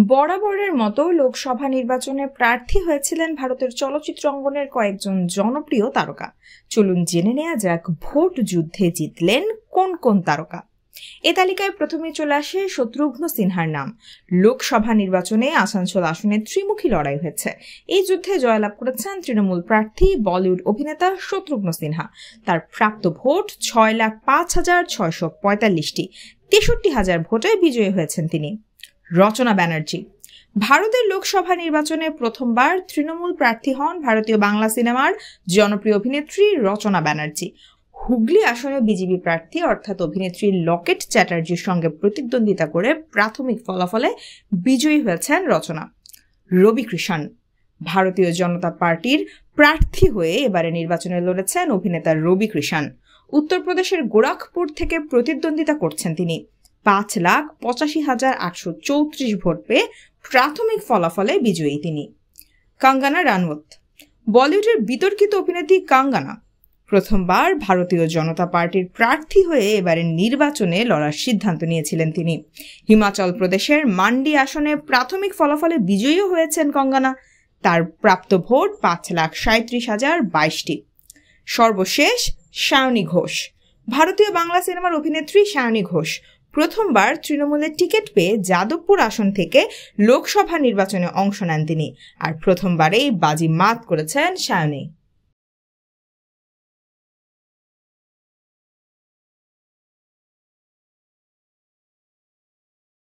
বরাবরের মতো লোকসভা নির্বাচনে প্রার্থী হয়েছিলেন ভারতের চলচ্চিত্র অঙ্গনের কয়েকজন জনপ্রিয় তারকা। চলুন জেনে নেওয়া যাক ভোট যুদ্ধে জিতলেন কোন কোন তারকা। এ তালিকায় প্রথমে চলে আসে শত্রুঘ্ন সিনহার নাম। লোকসভা নির্বাচনে আসানসোল আসনে ত্রিমুখী লড়াই হয়েছে। এই যুদ্ধে জয়লাভ করেছেন তৃণমূল প্রার্থী বলিউড অভিনেতা শত্রুঘ্ন সিনহা। তার প্রাপ্ত ভোট 6,05,645টি, 63,000 ভোটে বিজয়ী হয়েছেন তিনি। রচনা ব্যানার্জি ভারতের লোকসভা নির্বাচনে প্রথমবার তৃণমূল প্রার্থী হন ভারতীয় বাংলা সিনেমার জনপ্রিয় অভিনেত্রী রচনা ব্যানার্জি। হুগলি আসনে বিজেপি প্রার্থী অর্থাৎ অভিনেত্রী লকেট চ্যাটার্জির সঙ্গে প্রতিদ্বন্দ্বিতা করে প্রাথমিক ফলাফলে বিজয়ী হয়েছেন রচনা। রবি কৃষাণ ভারতীয় জনতা পার্টির প্রার্থী হয়ে এবারে নির্বাচনে লড়েছেন অভিনেতা রবি কৃষাণ। উত্তরপ্রদেশের গোরখপুর থেকে প্রতিদ্বন্দ্বিতা করছেন তিনি। 5,85,834 ভোট পেয়ে প্রাথমিক ফলাফলে বিজয়ী তিনি। কঙ্গনা রানওয়াত বলিউডের বিতর্কিত অভিনেত্রী কঙ্গনা প্রথমবার ভারতীয় জনতা পার্টির প্রার্থী হয়ে এবারে নির্বাচনে লড়ার সিদ্ধান্ত নিয়েছিলেন তিনি। হিমাচল প্রদেশের মান্ডি আসনে প্রাথমিক ফলাফলে বিজয়ী হয়েছেন কঙ্গনা। তার প্রাপ্ত ভোট 5,37,022টি। সর্বশেষ সায়নী ঘোষ ভারতীয় বাংলা সিনেমার অভিনেত্রী সায়নী ঘোষ প্রথমবার তৃণমূলের টিকিট পেয়ে যাদবপুর আসন থেকে লোকসভা নির্বাচনে অংশ নেন তিনি। আর প্রথমবারেই বাজি মাত করেছেন সায়নী।